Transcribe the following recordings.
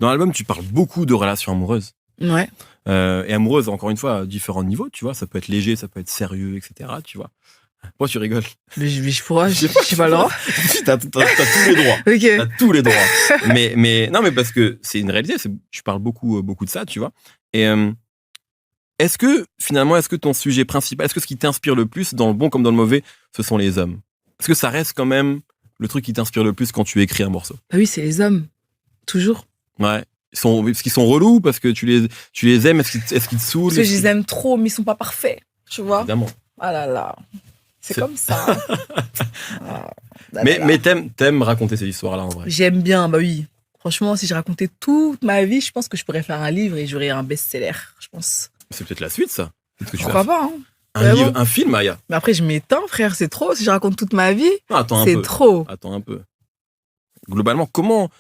Dans l'album, tu parles beaucoup de relations amoureuses. Ouais. Et amoureuses, encore une fois, à différents niveaux, tu vois. Ça peut être léger, ça peut être sérieux, etc., tu vois. Pourquoi tu rigoles? Mais je pourrais, je sais pas le droit. T'as tous les droits. Ok. T'as tous les droits. Non, mais parce que c'est une réalité. Tu parles beaucoup de ça, tu vois. Et est-ce que ton sujet principal, est-ce que ce qui t'inspire le plus, dans le bon comme dans le mauvais, ce sont les hommes? Est-ce que ça reste quand même le truc qui t'inspire le plus quand tu écris un morceau? Bah oui, c'est les hommes. Toujours. Ouais. Parce qu'ils sont relous, parce que tu les aimes, est-ce qu'ils te saoulent? Parce que je les aime trop, mais ils sont pas parfaits. Tu vois? Évidemment. Ah là là. C'est comme ça. Mais t'aimes raconter ces histoires-là, en vrai. J'aime bien, bah oui. Franchement, si je racontais toute ma vie, je pense que je pourrais faire un livre et j'aurais un best-seller, je pense. C'est peut-être la suite, ça. Pourquoi pas, hein. Un livre, un film, Aya. Mais après, je m'éteins, frère, c'est trop. Si je raconte toute ma vie, c'est trop. Attends un peu. Globalement, comment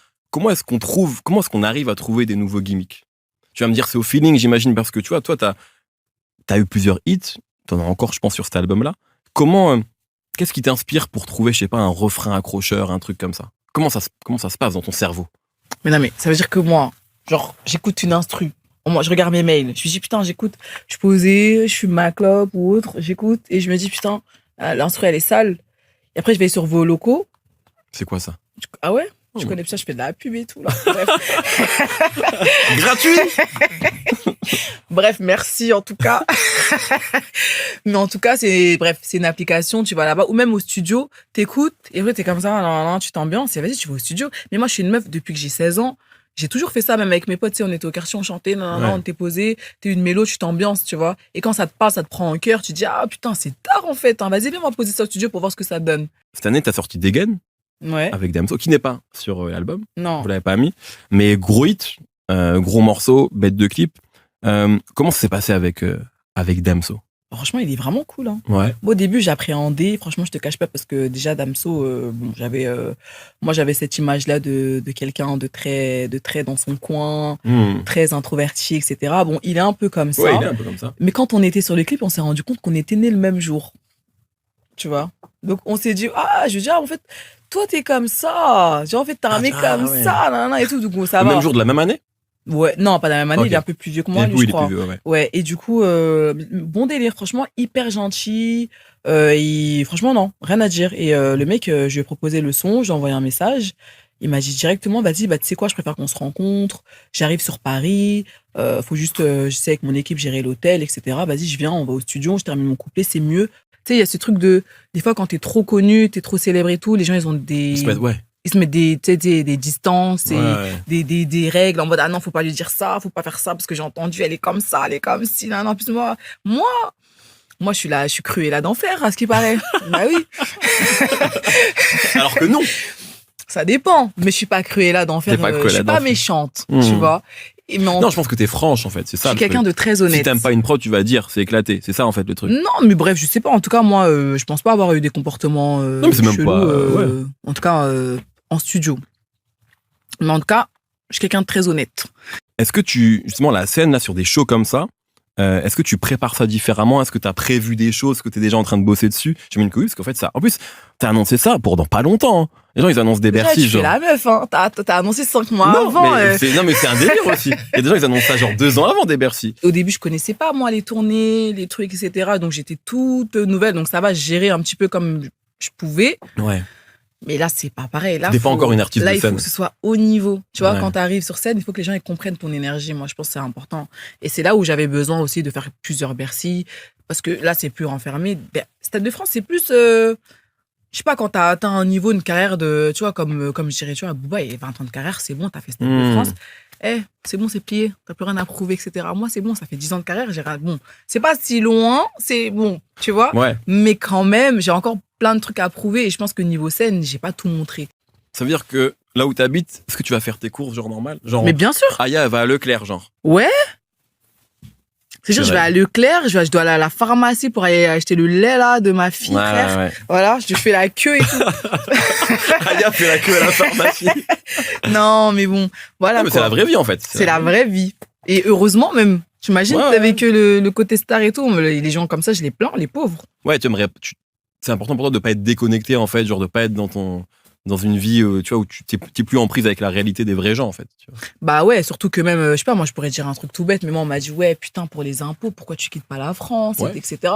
est-ce qu'on arrive à trouver des nouveaux gimmicks? Tu vas me dire, c'est au feeling, j'imagine, parce que tu vois, toi, t'as eu plusieurs hits. T'en as encore, je pense, sur cet album-là. Qu'est-ce qui t'inspire pour trouver, je sais pas, un refrain accrocheur, un truc comme ça? Comment ça se passe dans ton cerveau? Mais non, mais ça veut dire que moi, genre, j'écoute une instru. Moi, je regarde mes mails. Je me dis, putain, j'écoute. Je suis posée, je fume ma clope ou autre. J'écoute et je me dis, putain, l'instru, elle est sale. Et après, je vais sur vos locaux. C'est quoi ça? Ah ouais? Je connais ça, je fais de la pub et tout, là. Bref. Gratuit! Bref, merci, en tout cas. Mais en tout cas, c'est une application, tu vas là-bas. Ou même au studio, t'écoutes. Et après, t'es comme ça, là, tu t'ambiances. Et vas-y, tu vas au studio. Mais moi, je suis une meuf depuis que j'ai 16 ans. J'ai toujours fait ça, même avec mes potes, tu sais, on était au quartier, on chantait, on était posé, t'es une mélo, tu t'ambiances, tu vois. Et quand ça te passe, ça te prend en cœur, tu te dis, ah putain, c'est tard en fait, hein. Vas-y, viens, on va poser ça au studio pour voir ce que ça donne. Cette année, t'as sorti Degen. Ouais. Avec Damso, qui n'est pas sur l'album. Non. Vous l'avez pas mis. Mais gros hit, gros morceau, bête de clip. Comment ça s'est passé avec Damso? Franchement, il est vraiment cool, hein. Ouais. Moi, au début, j'appréhendais. Franchement, je te cache pas parce que déjà, Damso, moi, j'avais cette image-là de quelqu'un de très dans son coin, très introverti, etc. Bon, il est un peu comme ça. Ouais, il est un peu comme ça. Mais quand on était sur le clip, on s'est rendu compte qu'on était nés le même jour. Tu vois? Donc, on s'est dit, en fait, toi, t'es comme ça. Genre, en fait, t'as un mec comme ça, et tout. Donc, ça va. Le même jour de la même année? Ouais, non, pas de la même année, il est un peu plus vieux que moi, lui, je crois. Plus vieux, ouais. Ouais, et du coup, bon délire, franchement, hyper gentil. Franchement, non, rien à dire. Et le mec, je lui ai proposé le son, j'ai envoyé un message. Il m'a dit directement, vas-y, tu sais quoi, je préfère qu'on se rencontre. J'arrive sur Paris. Faut juste, je sais, avec mon équipe, gérer l'hôtel, etc. Vas-y, je viens, on va au studio, je termine mon couplet, c'est mieux. Tu sais, il y a ce truc des fois, quand t'es trop connu, t'es trop célèbre et tout, les gens, ils ont ils se mettent des distances et des règles en mode, ah non, faut pas lui dire ça, faut pas faire ça parce que j'ai entendu, elle est comme ça, elle est comme si, non, plus moi, je suis là, je suis Cruella d'enfer, à ce qui paraît. Bah oui. Alors que non. Ça dépend, mais je suis pas Cruella d'enfer, je suis pas méchante, tu vois. Non, je pense que t'es franche, en fait, c'est ça. Je suis quelqu'un de très honnête. Si t'aimes pas une prod, tu vas dire, c'est éclaté. C'est ça, en fait, le truc. Non, mais bref, je sais pas. En tout cas, moi, je pense pas avoir eu des comportements non, mais c'est chelous, même pas, en tout cas, en studio. Mais en tout cas, je suis quelqu'un de très honnête. Est-ce que justement, la scène, là, sur des shows comme ça, est-ce que tu prépares ça différemment? Est-ce que t'as prévu des choses? Est-ce que t'es déjà en train de bosser dessus? J'ai mis une couille, parce qu'en fait, en plus, t'as annoncé ça pour dans pas longtemps, hein. Les gens, ils annoncent des Bercy, genre. Tu fais la meuf, hein. T'as annoncé 5 mois avant. Non, mais c'est un délire aussi. Il y a des gens, ils annoncent ça genre 2 ans avant des Bercy. Au début, je connaissais pas, moi, les tournées, les trucs, etc. Donc, j'étais toute nouvelle. Donc, ça va, je gérais un petit peu comme je pouvais. Ouais. Mais là, c'est pas pareil. Là, t'es pas encore une artiste de scène. Là, il faut que ce soit haut niveau. Tu vois, quand t'arrives sur scène, il faut que les gens ils comprennent ton énergie. Moi, je pense que c'est important. Et c'est là où j'avais besoin aussi de faire plusieurs Bercy. Parce que là, c'est plus renfermé. Stade de France, c'est plus... je sais pas, quand t'as atteint un niveau, une carrière de... Tu vois, comme je dirais, tu vois, Booba, il y a 20 ans de carrière, c'est bon, t'as fait Stade de France. C'est bon, c'est plié. T'as plus rien à prouver, etc. Moi, c'est bon, ça fait 10 ans de carrière. Bon, c'est pas si loin, c'est bon, tu vois. Ouais. Mais quand même, j'ai encore plein de trucs à prouver et je pense que niveau scène, j'ai pas tout montré. Ça veut dire que là où t'habites, est-ce que tu vas faire tes courses genre normal? Genre, mais bien sûr. Aya, elle va à Leclerc, genre. Ouais. C'est sûr, je vais à Leclerc, je dois aller à la pharmacie pour aller acheter le lait là de ma fille, frère. Ouais. Voilà, je fais la queue et tout. Aya fait la queue à la pharmacie. Non, mais bon, voilà. Non, mais c'est la vraie vie en fait. C'est la vraie vie. Et heureusement même. T'imagines, t'avais que le côté star et tout. Les gens comme ça, je les plains, les pauvres. Ouais, c'est important pour toi de pas être déconnecté en fait, genre de pas être dans dans une vie, tu vois, où tu t'es plus en prise avec la réalité des vrais gens, en fait. Tu vois. Bah ouais, surtout que même, je sais pas, moi je pourrais dire un truc tout bête, mais moi on m'a dit, ouais, putain, pour les impôts, pourquoi tu quittes pas la France, Ouais. etc.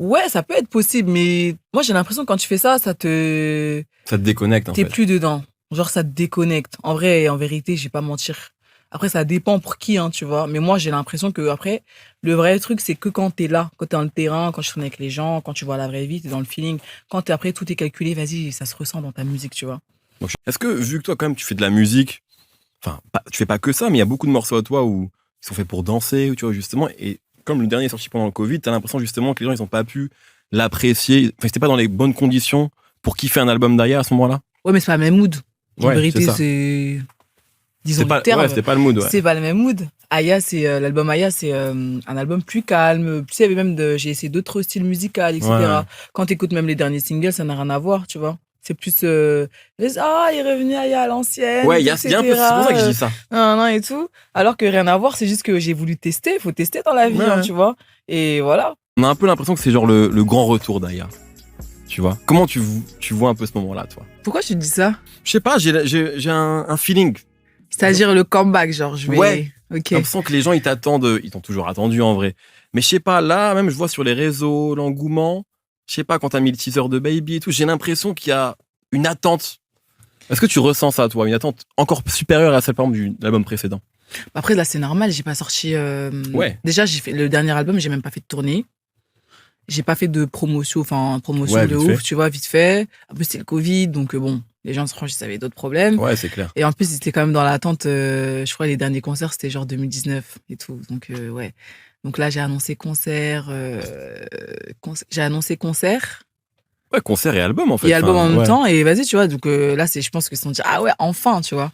Ouais, ça peut être possible, mais moi j'ai l'impression que quand tu fais ça, Ça te déconnecte, en t'es fait. plus dedans. Genre ça te déconnecte. En vrai et en vérité, je vais pas mentir. Après, ça dépend pour qui, hein, tu vois. Mais moi, j'ai l'impression que après, le vrai truc, c'est que quand t'es là, quand t'es dans le terrain, quand tu traînes avec les gens, quand tu vois la vraie vie, t'es dans le feeling. Quand après, tout est calculé, vas-y, ça se ressent dans ta musique, tu vois. Donc, est-ce que, vu que toi, quand même, tu fais de la musique, enfin, tu fais pas que ça, mais il y a beaucoup de morceaux à toi où ils sont faits pour danser, tu vois, justement, et comme le dernier est sorti pendant le Covid, t'as l'impression, justement, que les gens, ils ont pas pu l'apprécier, enfin, c'était pas dans les bonnes conditions pour kiffer un album derrière à ce moment-là. Ouais, mais c'est pas le même mood. En Ouais, vérité, c'est ça. c'est. Disons C'était le pas, terme. ouais, c'était pas le mood, ouais. C'est pas le même mood. Aya, c'est l'album Aya, c'est un album plus calme. Tu sais, il y avait même j'ai essayé d'autres styles musicaux, etc. Ouais. Quand t'écoutes même les derniers singles, ça n'a rien à voir, tu vois. C'est plus il est revenu Aya à l'ancienne, Ouais, il y a etc. un peu, c'est pour ça que je dis ça. Nan, et tout. Alors que rien à voir, c'est juste que j'ai voulu tester. Il faut tester dans la vie, hein, Ouais. tu vois. Et voilà. On a un peu l'impression que c'est genre le grand retour d'Aya. Tu vois. Comment tu vois un peu ce moment-là, toi? Pourquoi tu dis ça? Je sais pas, j'ai un feeling. C'est-à-dire le comeback, genre, je vais. Ouais. Ok. J'ai l'impression que les gens, ils t'attendent, ils t'ont toujours attendu en vrai. Mais je sais pas, là, même je vois sur les réseaux l'engouement. Je sais pas, quand t'as mis le teaser de Baby et tout, j'ai l'impression qu'il y a une attente. Est-ce que tu ressens ça, toi? Une attente encore supérieure à celle, par exemple, de l'album précédent? Après, là, c'est normal, j'ai pas sorti. Ouais. Déjà, j'ai fait le dernier album, j'ai même pas fait de tournée. J'ai pas fait de promotion, Ouais, de vite ouf, fait. tu vois, vite fait. En plus, c'était le Covid, donc bon, les gens, franchement, ils avaient d'autres problèmes. Ouais, c'est clair. Et en plus, ils étaient quand même dans l'attente. Je crois les derniers concerts, c'était genre 2019 et tout. Donc, ouais. Donc là, j'ai annoncé concert. J'ai annoncé concert Ouais, concert et album, en fait. et album Enfin, en même ouais. temps. Et vas-y, tu vois. Donc là, je pense qu'ils se sont dit, ah ouais, enfin, tu vois.